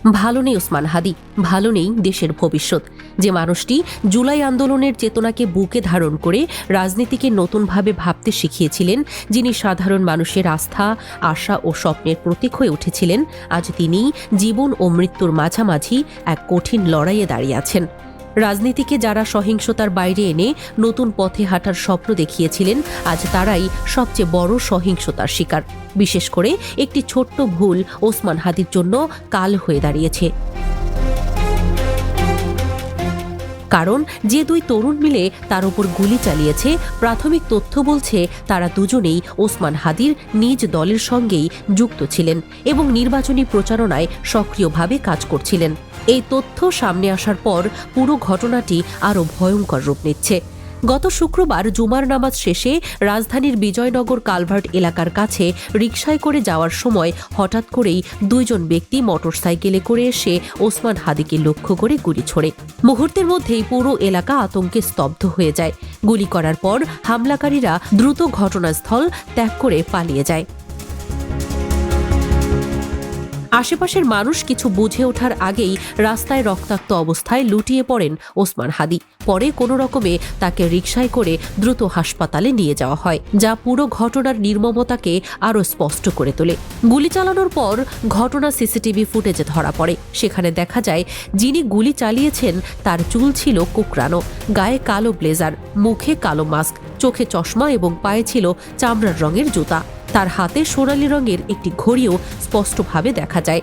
ভালো নেই ওসমান হাদি, ভালো নেই দেশের ভবিষ্যৎ। যে মানুষটি জুলাই আন্দোলনের চেতনাকে বুকে ধারণ করে রাজনীতিকে নতুনভাবে ভাবতে শিখিয়েছিলেন, যিনি সাধারণ মানুষের আস্থা, আশা ও স্বপ্নের প্রতীক হয়ে উঠেছিলেন, আজ তিনি জীবন ও মৃত্যুর মাঝামাঝি এক কঠিন লড়াইয়ে দাঁড়িয়ে আছেন। রাজনীতিকে যারা সহিংসতার বাইরে এনে নতুন পথে হাঁটার স্বপ্ন দেখিয়েছিলেন, আজ তারাই সবচেয়ে বড় সহিংসতার শিকার। বিশেষ করে একটি ছোট্ট ভুল ওসমান হাদির জন্য কাল হয়ে দাঁড়িয়েছে। কারণ যে দুই তরুণ মিলে তার উপর গুলি চালিয়েছে, প্রাথমিক তথ্য বলছে তারা দুজনেই ওসমান হাদির নিজ দলের সঙ্গেই যুক্ত ছিলেন এবং নির্বাচনী প্রচারণায় সক্রিয়ভাবে কাজ করছিলেন। এই তথ্য সামনে আসার পর পুরো ঘটনাটি আরও ভয়ঙ্কর রূপ নিচ্ছে। গত শুক্রবার জুমার নামাজ শেষে রাজধানীর বিজয়নগর কালভার্ট এলাকার কাছে রিকশায় করে যাওয়ার সময় হঠাৎ করেই দুইজন ব্যক্তি মোটরসাইকেলে করে এসে ওসমান হাদিকে লক্ষ্য করে গুলি ছোড়ে। মুহূর্তের মধ্যেই পুরো এলাকা আতঙ্কে স্তব্ধ হয়ে যায়। গুলি করার পর হামলাকারীরা দ্রুত ঘটনাস্থল ত্যাগ করে পালিয়ে যায়। আশেপাশের মানুষ কিছু বুঝে ওঠার আগেই রাস্তায় রক্তাক্ত অবস্থায় লুটিয়ে পড়েন ওসমান হাদি। পরে কোনো রকমে তাকে রিকশায় করে দ্রুত হাসপাতালে নিয়ে যাওয়া হয়, যা পুরো ঘটনার নির্মমতাকে আরও স্পষ্ট করে তোলে। গুলি চালানোর পর ঘটনা সিসিটিভি ফুটেজে ধরা পড়ে। সেখানে দেখা যায় যিনি গুলি চালিয়েছেন তার চুল ছিল কোঁকড়ানো, গায়ে কালো ব্লেজার, মুখে কালো মাস্ক, চোখে চশমা এবং পায়ে ছিল চামড়ার রঙের জুতা। তার হাতে সোনালী রঙের একটি ঘড়িও স্পষ্টভাবে দেখা যায়।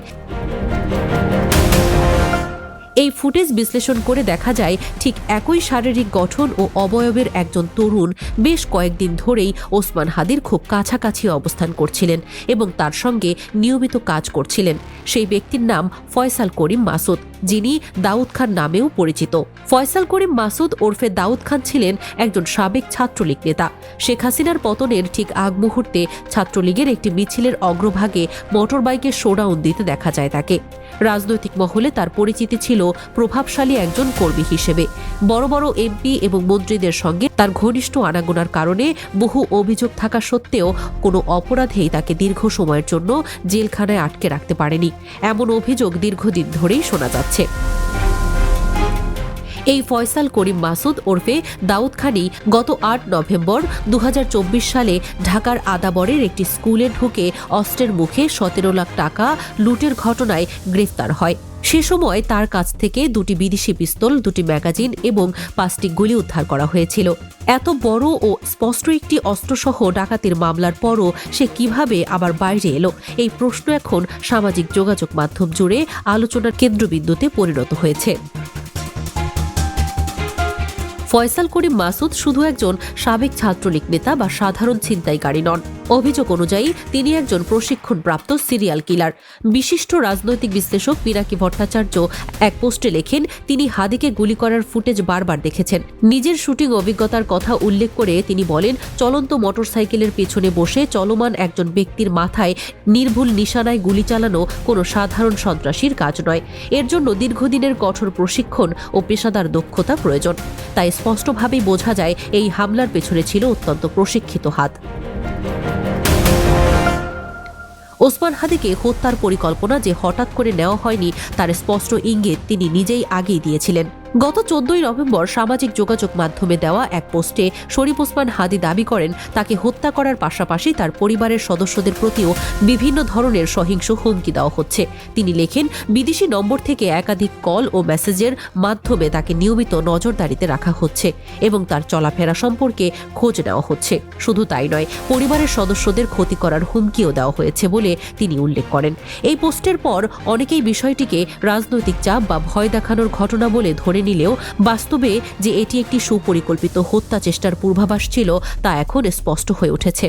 এই ফুটেজ বিশ্লেষণ করে দেখা যায় ঠিক একই শারীরিক গঠন ও অবয়বের একজন তরুণ বেশ কয়েকদিন ধরেই ওসমান হাদির খুব কাছাকাছি অবস্থান করছিলেন এবং তার সঙ্গে নিয়মিত কাজ করছিলেন। সেই ব্যক্তির নাম ফয়সাল করিম মাসুদ, যিনি দাউদ খান নামেও পরিচিত। ফয়সাল করিম মাসুদ ওরফে দাউদ খান ছিলেন একজন সাবেক ছাত্রলীগ নেতা। শেখ হাসিনার পতনের ঠিক আগ মুহূর্তে ছাত্রলীগের একটি মিছিলের অগ্রভাগে মোটরবাইকে শোডাউন দিতে দেখা যায় তাকে। রাজনৈতিক মহলে তার পরিচিতি ছিল প্রভাবশালী একজন কর্মী হিসেবে। বড় বড় এমপি এবং মন্ত্রীদের সঙ্গে তার ঘনিষ্ঠ আনাগোনার কারণে বহু অভিযোগ থাকা সত্ত্বেও কোনো অপরাধেই তাকে দীর্ঘ সময়ের জন্য জেলখানায় আটকে রাখতে পারেনি, এমন অভিযোগ দীর্ঘদিন ধরেই শোনা যাচ্ছে। এই ফয়সাল করিম মাসুদ ওরফে দাউদ খানই গত ৮ নভেম্বর ২০২৪ সালে ঢাকার আদাবরের একটি স্কুলে ঢুকে অস্ত্রের মুখে ১৭ লাখ টাকা লুটের ঘটনায় গ্রেফতার হয়। সে সময় তার কাছ থেকে দুটি বিদেশি পিস্তল, দুটি ম্যাগাজিন এবং ৫টি গুলি উদ্ধার করা হয়েছিল। এত বড় ও স্পষ্ট একটি অস্ত্রসহ ডাকাতির মামলার পরও সে কিভাবে আবার বাইরে এলো, এই প্রশ্ন এখন সামাজিক যোগাযোগ মাধ্যম জুড়ে আলোচনার কেন্দ্রবিন্দুতে পরিণত হয়েছে। ফয়সাল করিম মাসুদ শুধু একজন সাবেক ছাত্রলীগ নেতা বা সাধারণ ছিনতাইকারী নন। অভিযোগ অনুযায়ী তিনি একজন প্রশিক্ষণপ্রাপ্ত সিরিয়াল কিলার। বিশিষ্ট রাজনৈতিক বিশ্লেষক পিনাকি ভট্টাচার্য এক পোস্টে লেখেন, তিনি হাদিকে গুলি করার ফুটেজ বারবার দেখেছেন। নিজের শুটিং অভিজ্ঞতার কথা উল্লেখ করে তিনি বলেন, চলন্ত মোটরসাইকেলের পেছনে বসে চলমান একজন ব্যক্তির মাথায় নির্ভুল নিশানায় গুলি চালানো কোনো সাধারণ সন্ত্রাসীর কাজ নয়। এর জন্য দীর্ঘদিনের কঠোর প্রশিক্ষণ ও পেশাদার দক্ষতা প্রয়োজন। তাই স্পষ্টভাবেই বোঝা যায় এই হামলার পেছনে ছিল অত্যন্ত প্রশিক্ষিত হাত। ওসমান হাদিকে হত্যার পরিকল্পনা যে হঠাৎ করে নেওয়া হয়নি তার স্পষ্ট ইঙ্গিত তিনি নিজেই আগেই দিয়েছিলেন। গত ১৪ নভেম্বর সামাজিক যোগাযোগ মাধ্যমে দেওয়া এক পোস্টে শরীফ ওসমান হাদি দাবি করেন, তাকে হত্যা করার পাশাপাশি তার পরিবারের সদস্যদের প্রতিও বিভিন্ন ধরনের সহিংস হুমকি দেওয়া হচ্ছে। তিনি লেখেন, বিদেশি নম্বর থেকে একাধিক কল ও মেসেজের মাধ্যমে তাকে নিয়মিত নজরদারিতে রাখা হচ্ছে এবং তার চলাফেরা সম্পর্কে খোঁজ নেওয়া হচ্ছে। শুধু তাই নয়, পরিবারের সদস্যদের ক্ষতি করার হুমকিও দেওয়া হয়েছে বলে তিনি উল্লেখ করেন। এই পোস্টের পর অনেকেই বিষয়টিকে রাজনৈতিক চাপ বা ভয় দেখানোর ঘটনা বলে ধরে নিলেও বাস্তবে যে এটি একটি সুপরিকল্পিত হত্যা চেষ্টার পূর্বাভাস ছিল তা এখন স্পষ্ট হয়ে উঠেছে।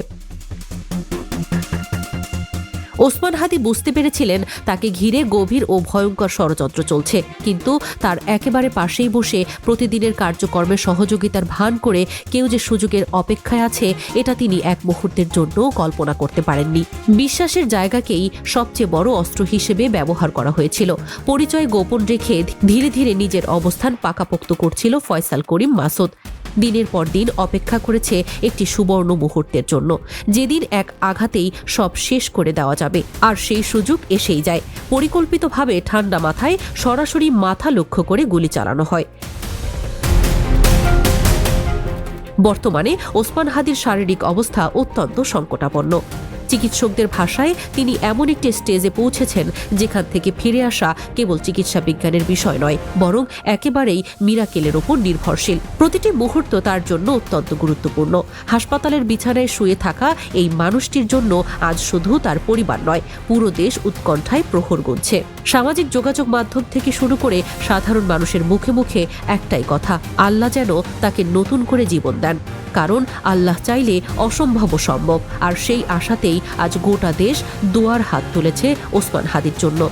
ওসমান হাদি বুঝতে পেরেছিলেন তাকে ঘিরে গভীর ও ভয়ঙ্কর ষড়যন্ত্র চলছে, কিন্তু তার একেবারে পাশেই বসে প্রতিদিনের কার্যকর্মে সহযোগিতার ভান করে কেউ যে সুযোগের অপেক্ষায় আছে এটা তিনি এক মুহূর্তের জন্য কল্পনা করতে পারেননি। বিশ্বাসের জায়গাকেই সবচেয়ে বড় অস্ত্র হিসেবে ব্যবহার করা হয়েছিল। পরিচয় গোপন রেখে ধীরে ধীরে নিজের অবস্থান পাকাপোক্ত করছিল ফয়সাল করিম মাসুদ। দিনের পর দিন অপেক্ষা করেছে একটি সুবর্ণ মুহূর্তের জন্য, যেদিন এক আঘাতেই সব শেষ করে দেওয়া যাবে। আর সেই সুযোগ এসেই যায়। পরিকল্পিতভাবে ঠান্ডা মাথায় সরাসরি মাথা লক্ষ্য করে গুলি চালানো হয়। বর্তমানে ওসমান হাদির শারীরিক অবস্থা অত্যন্ত সংকটাপন্ন। চিকিৎসকদের ভাষায় তিনি এমন একটি স্টেজে পৌঁছেছেন যেখান থেকে ফিরে আসা কেবল চিকিৎসা বিজ্ঞানের বিষয় নয়, বরং একেবারেই মিরাকেলের ওপর নির্ভরশীল। প্রতিটি মুহূর্ত তার জন্য অত্যন্ত গুরুত্বপূর্ণ। হাসপাতালের বিছানায় শুয়ে থাকা এই মানুষটির জন্য আজ শুধু তার পরিবার নয়, পুরো দেশ উৎকণ্ঠায় প্রহর গুনছে। সামাজিক যোগাযোগ মাধ্যম থেকে শুরু করে সাধারণ মানুষের মুখে মুখে একটাই কথা, আল্লাহ যেন তাকে নতুন করে জীবন দেন। কারণ আল্লাহ চাইলে অসম্ভব সম্ভব। আর সেই আশাতেই আজ গোটা দেশ দোয়ার হাত তুলেছে ওসমান হাদির জন্য।